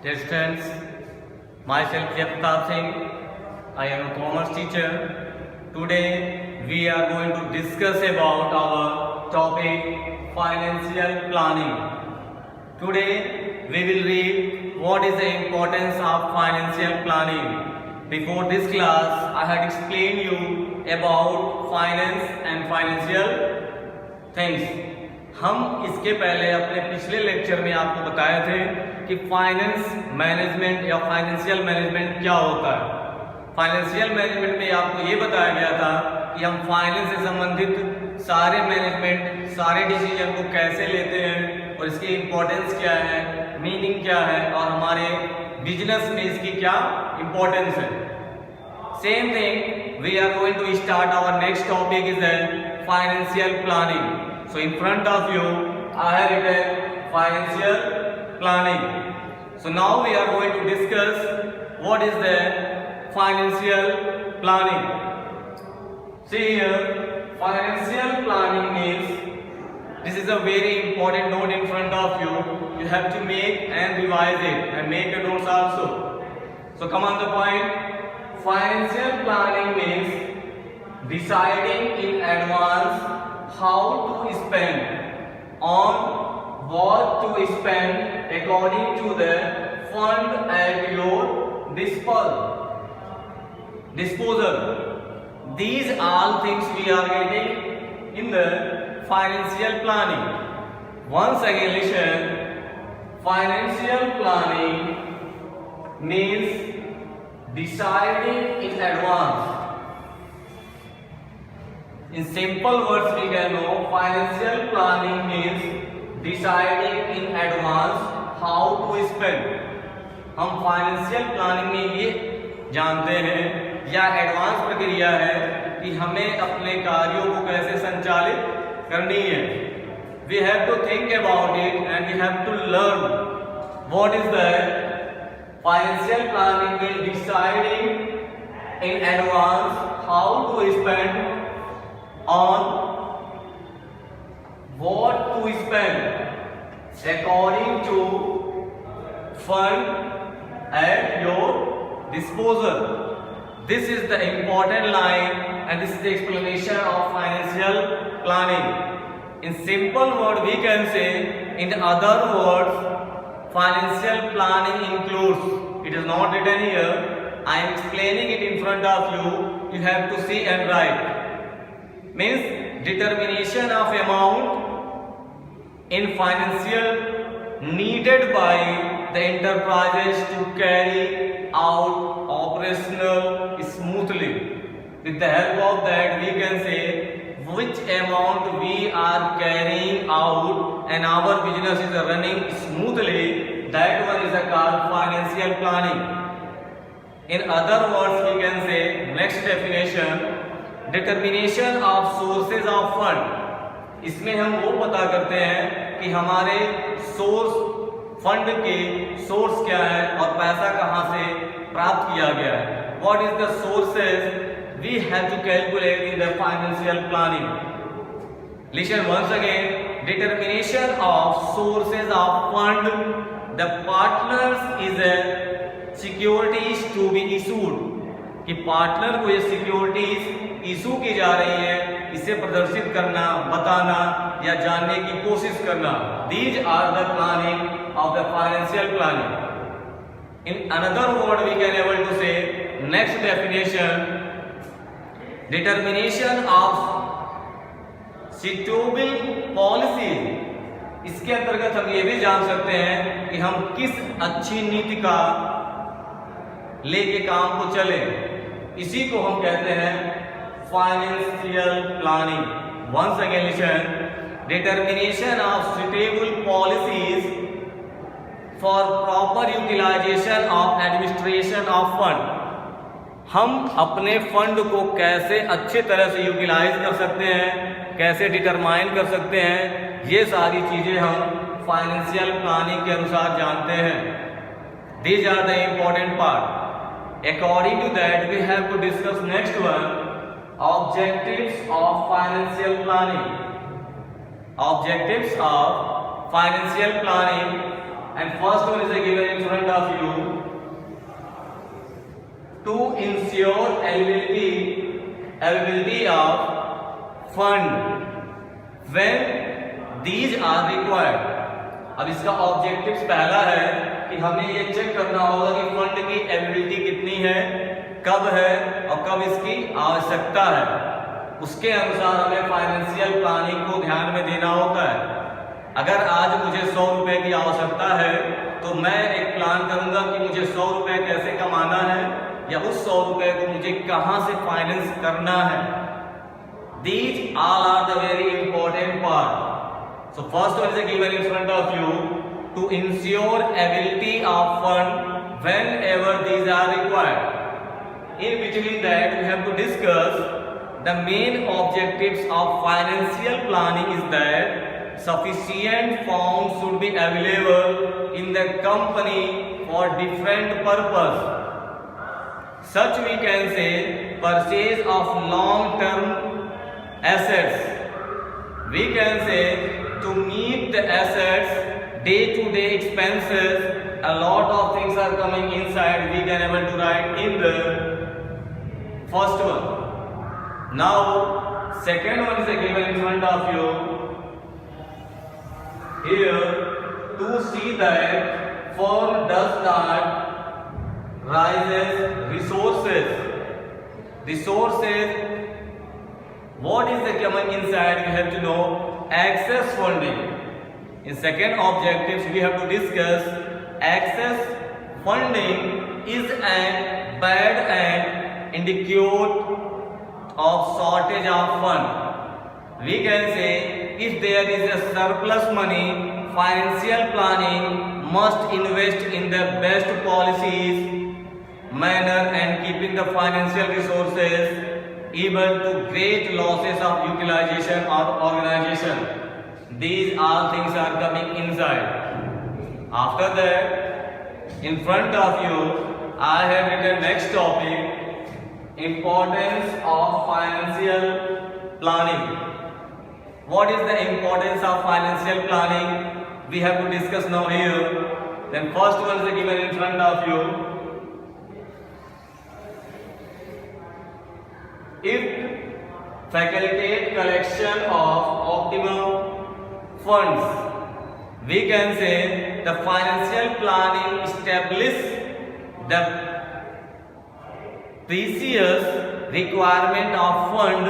Dear students, myself Jayapratap Singh. I am a commerce teacher. Today we are going to discuss about our topic financial planning. Today we will read what is the importance of financial planning. Before this class, I had explained you about finance and financial things. हम इसके पहले अपने पिछले lecture में आपको बताए थे कि फाइनेंस मैनेजमेंट या फाइनेंशियल मैनेजमेंट क्या होता है। फाइनेंशियल मैनेजमेंट में आपको ये बताया गया था कि हम फाइनेंस से संबंधित सारे मैनेजमेंट, सारे डिसीजन को कैसे लेते हैं और इसकी इम्पोर्टेंस क्या है, मीनिंग क्या है और हमारे बिजनेस में इसकी क्या इम्पोर्टेंस है। Same thing we are going to start our next topic is financial planning. So in front of you, I have written financial planning. So now we are going to discuss what is the financial planning. See here, financial planning means this is a very important note in front of you. You have to make and revise it and make a notes also. So come on the point. Financial planning means deciding in advance how to spend on what to spend according to the fund at your disposal. These all things we are getting in the financial planning. Once again listen, financial planning means deciding in advance. In simple words we can know financial planning means deciding in advance how to spend. हम financial planning में ये जानते हैं या advance प्रक्रिया है कि हमें अपने कार्यों को कैसे संचालित करनी है. We have to think about it and we have to learn what is the financial planning means deciding in advance how to spend on what to spend according to fund at your disposal. This is the important line and this is the explanation of financial planning. In simple word we can say, in other words, financial planning includes, it is not written here, I am explaining it in front of you, you have to see and write. Means determination of amount in financial needed by the enterprises to carry out operational smoothly. With the help of that we can say which amount we are carrying out and our business is running smoothly, that one is called financial planning. In other words we can say, next definition, determination of sources of fund. इसमें हम वो पता करते हैं कि हमारे source, fund के source क्या है और पैसा कहाँ से प्राप्त किया गया है. What is the sources we have to calculate in the financial planning. Listen once again, determination of sources of fund. The partners is a securities to be issued. कि पार्टनर को ये सिक्योरिटीज इशू की जा रही है, इसे प्रदर्शित करना, बताना या जानने की कोशिश करना. These are the planning of the financial planning. In another word we can able to say, next definition, determination of suitable policy. इसके अंतर्गत हम ये भी जान सकते हैं कि हम किस अच्छी नीति का लेके काम को चले. इसी को हम कहते हैं financial planning. Once again listen, determination of suitable policies for proper utilization of administration of fund. हम अपने फंड को कैसे अच्छे तरह से यूटिलाइज कर सकते हैं, कैसे डिटरमाइन कर सकते हैं, ये सारी चीजें हम फाइनेंशियल प्लानिंग के अनुसार जानते हैं. These are the important part. According to that, we have to discuss next one, objectives of financial planning. Objectives of financial planning and first one is given in front of you. To ensure availability of fund when these are required. अब इसका objectives पहला है कि हमें ये check करना होगा कि फंड की अवेलेबिलिटी कितनी है, कब है और कब इसकी आवश्यकता है। उसके अनुसार हमें फाइनेंशियल प्लानिंग को ध्यान में देना होता है। अगर आज मुझे 100 रुपए की आवश्यकता है तो मैं एक प्लान करूंगा कि मुझे 100 रुपए कैसे कमाना है या उस 100 रुपए को मुझे कहां से फाइनेंस करना है। These all are the very important part. So first one is given in front of you. To ensure availability of fund whenever these are required. In between that we have to discuss the main objectives of financial planning is that sufficient funds should be available in the company for different purpose. Such we can say purchase of long-term assets. We can say to meet the assets, day-to-day expenses, a lot of things are coming inside. We can able to write in the first one. Now, second one is given in front of you. Here, to see that firm does not raises resources. Resources. What is the coming inside? We have to know excess funding. In second objectives, we have to discuss excess funding is an bad and indicator of shortage of fund. We can say if there is a surplus money, financial planning must invest in the best policies, manner and keeping the financial resources able to great losses of utilization or organization. These all things are coming inside. After that, in front of you, I have written next topic, importance of financial planning. What is the importance of financial planning? We have to discuss now here. Then first one is given in front of you. If facilitate collection of optimum funds, we can say the financial planning establish the precious requirement of fund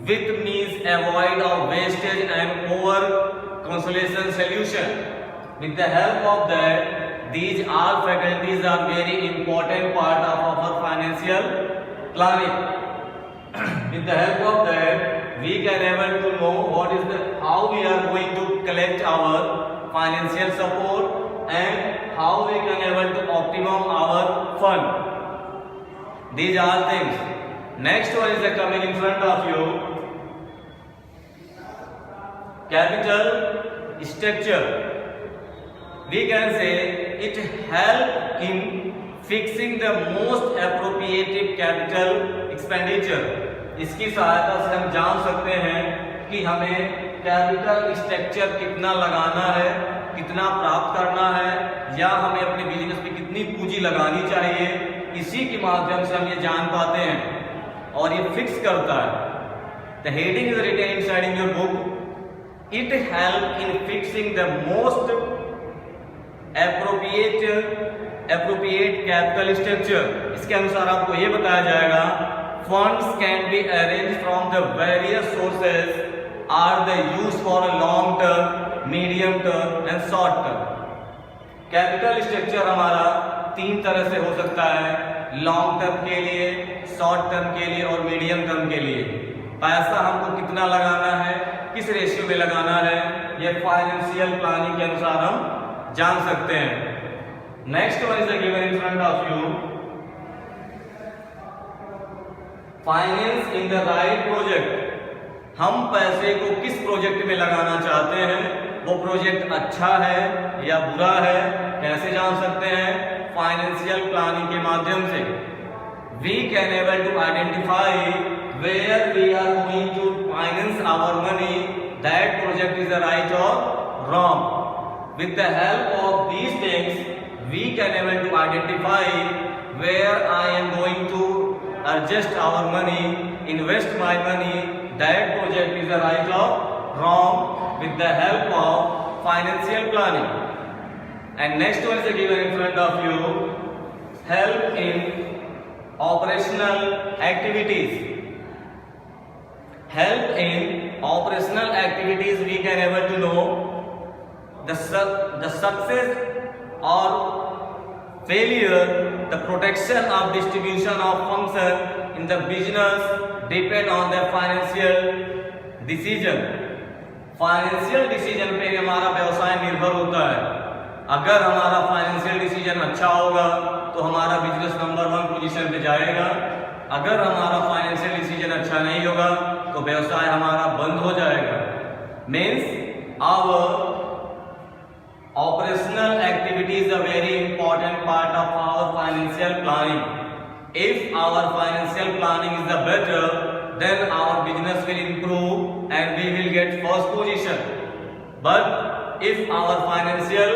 with means avoid of wastage and over consolation solution. With the help of that, these all faculties are very important part of our financial planning. With the help of that, we can able to know what is the how we are going to collect our financial support and how we can able to optimum our fund. These are things. Next one is coming in front of you. Capital structure. We can say it help in fixing the most appropriate capital expenditure. इसकी सहायता से हम जान सकते हैं कि हमें capital structure कितना लगाना है, कितना प्राप्त करना है, या हमें अपने बिजनेस में कितनी पूंजी लगानी चाहिए। इसी के माध्यम से हम ये जान पाते हैं और ये फिक्स करता है। The heading is written inside in your book. It help in fixing the most appropriate capital structure. इसके अनुसार आपको ये बताया जाएगा funds can be arranged from the various sources are the used for a long term, medium term and short term. Capital structure हमारा 3 तरह से हो सकता है, लॉन्ग टर्म के लिए, शॉर्ट टर्म के लिए और मीडियम टर्म के लिए। पैसा हमको कितना लगाना है, किस रेशियो में लगाना है, ये फाइनेंशियल प्लानिंग के अनुसार हम जान सकते हैं। Next one is given in front of you, finance in the right project. हम पैसे को किस प्रोजेक्ट में लगाना चाहते हैं, वो प्रोजेक्ट अच्छा है या बुरा है, कैसे जान सकते हैं? फाइनेंशियल प्लानिंग के माध्यम से। We can able to identify where we are going to finance our money, that project is right और wrong. with the help of these things, we can able to identify where I am going to adjust our money, invest my money, that project is the right or wrong with the help of financial planning. And next one is given in front of you, help in operational activities. Help in operational activities, we can able to know the success or failure, the protection of distribution of function in the business depend on the financial decision. Financial decision पे हमारा व्यवसाय निर्भर होता है. अगर हमारा financial decision अच्छा होगा तो हमारा बिजनेस नंबर 1 पोजीशन पे जाएगा. अगर हमारा फाइनेंशियल डिसीजन अच्छा नहीं होगा तो व्यवसाय हमारा बंद हो जाएगा. Means our operational activity is a very important part of our financial planning. If our financial planning is the better, then our business will improve and we will get first position. But if our financial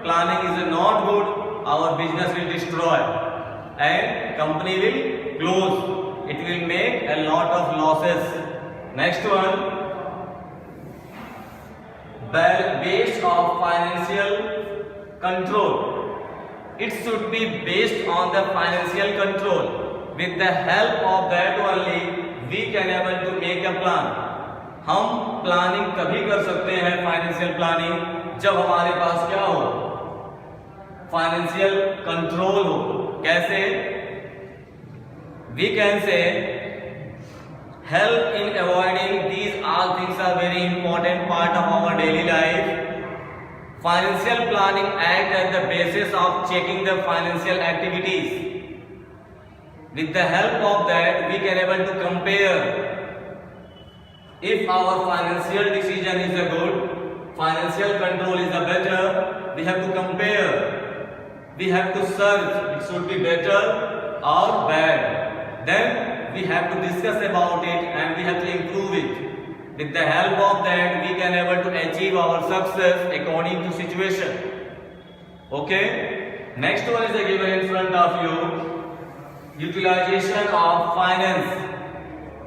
planning is not good, our business will destroy and company will close. It will make a lot of losses. Next one, based of financial control. It should be based on the financial control. With the help of that only we can able to make a plan. हम planning कभी कर सकते हैं financial planning जब हमारे पास क्या हो, financial control हो. कैसे? We can say help in avoiding these all things are very important part of our daily life. Financial planning act as the basis of checking the financial activities. With the help of that we can able to compare if our financial decision is a good, financial control is a better. We have to compare, we have to search it should be better or bad. Then we have to discuss about it and we have to improve it. With the help of that we can able to achieve our success according to situation. Okay, next one is given in front of you, utilization of finance.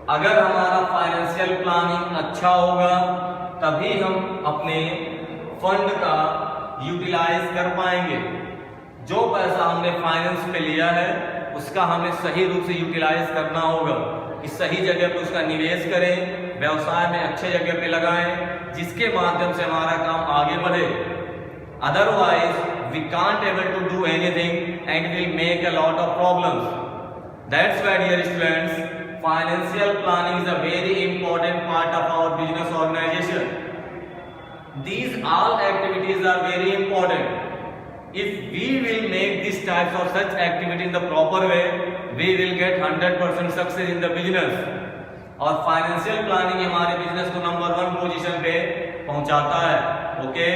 अगर हमारा financial planning अच्छा होगा तभी हम अपने fund का utilise कर पाएंगे. जो पैसा हमने फाइनेंस पे लिया है उसका हमें सही रूप से यूटिलाइज करना होगा कि सही जगह पे उसका निवेश करें, व्यवसाय में अच्छे जगह पे लगाएं जिसके माध्यम से हमारा काम आगे बढ़े. Otherwise we can't able to do anything and will make a lot of problems. That's why dear students, financial planning is a very important part of our business organization. These all activities are very important. If we will make these types of such activity in the proper way, we will get 100% success in the business. और financial planning हमारे business को number 1 position पे पहुंचाता है. Okay,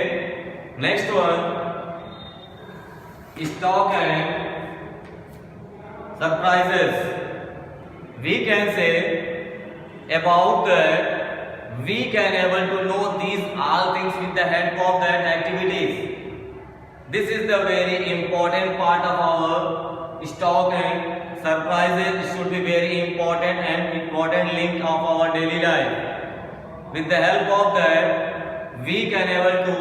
next one, stock and surprises. We can say about that we can able to know these all things with the help of that activities. This is the very important part of our stock and surprises. It should be very important link of our daily life. With the help of that we can able to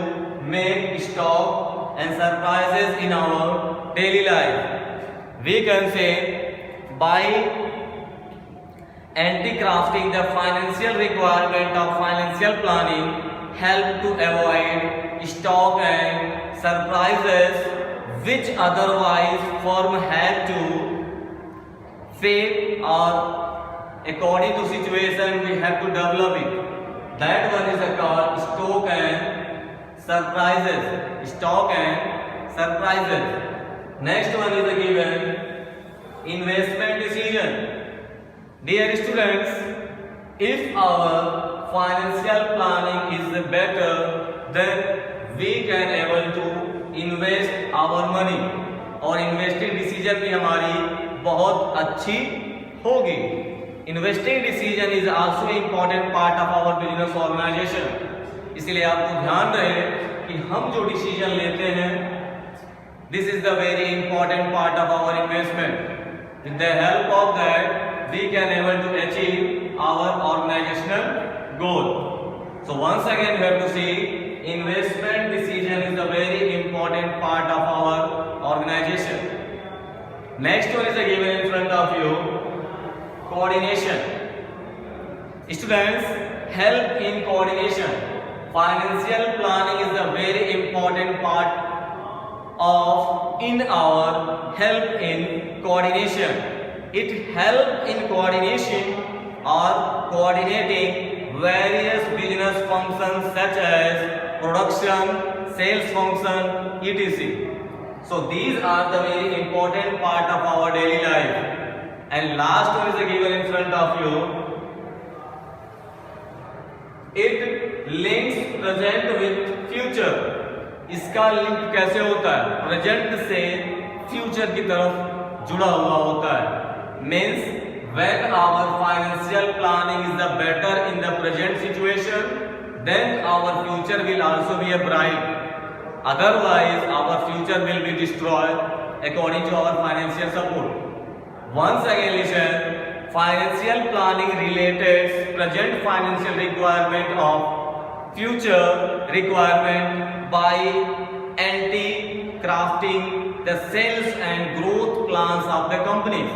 make stock and surprises in our daily life. We can say by anti-crafting the financial requirement of financial planning help to avoid stock and surprises which otherwise firm had to face, or according to situation we have to develop it. That one is called stock and surprises. Stock and surprises. Next one is given investment decision. Dear students, if our financial planning is better, then we can able to invest our money और investing decision भी हमारी बहुत अच्छी होगी. Investing decision is also important part of our business organisation. इसलिए आपको ध्यान रहे कि हम जो डिसीजन लेते हैं, this is the very important part of our investment. With the help of that we can able to achieve our organisational goal. So once again you have to see investment decision is a very important part of our organization. Next one is given in front of you, coordination. Students, help in coordination. Financial planning is a very important part of in our help in coordination. It help in coordination or coordinating various business functions such as production, sales function, etc. So these are the very important part of our daily life. And last one is given in front of you. It links present with future. इसका link कैसे होता है? Present से future की तरफ जुड़ा हुआ होता है। Means when our financial planning is the better in the present situation, then our future will also be a bright. Otherwise, our future will be destroyed according to our financial support. Once again listen, financial planning relates present financial requirement of future requirement by anti-crafting the sales and growth plans of the companies.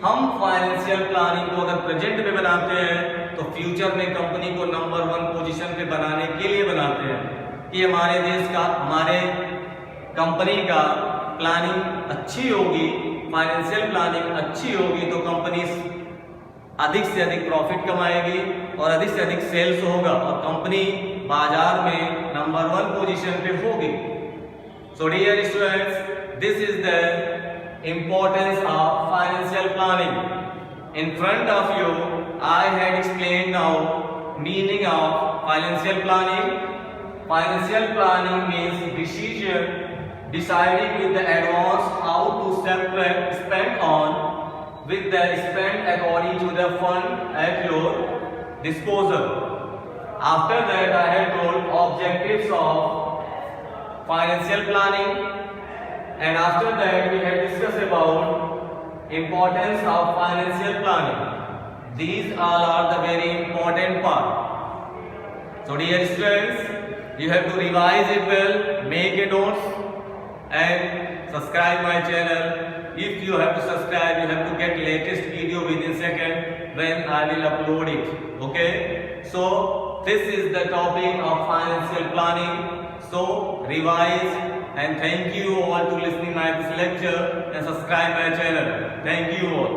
हम financial planning को अगर present में बनाते हैं तो future में company को number 1 position पे बनाने के लिए बनाते हैं कि हमारे देश का, हमारे कंपनी का प्लानिंग अच्छी होगी, फाइनेंशियल प्लानिंग अच्छी होगी तो कंपनी अधिक से अधिक प्रॉफिट कमाएगी और अधिक से अधिक सेल्स होगा और कंपनी बाजार में नंबर 1 पोजीशन पे होगी। So dear students, this is the importance of financial planning. In front of you, I had explained now meaning of financial planning. Financial planning means decision deciding with the advance how to spend on with the spend according to the fund at your disposal. After that, I had told objectives of financial planning. And after that we have discussed about importance of financial planning. These all are the very important part. So dear students, you have to revise it well, make a notes and subscribe my channel. If you have to subscribe, you have to get latest video within second when I will upload it. Okay? So this is the topic of financial planning. So revise. And thank you all to listening my this lecture and subscribe my channel. Thank you all.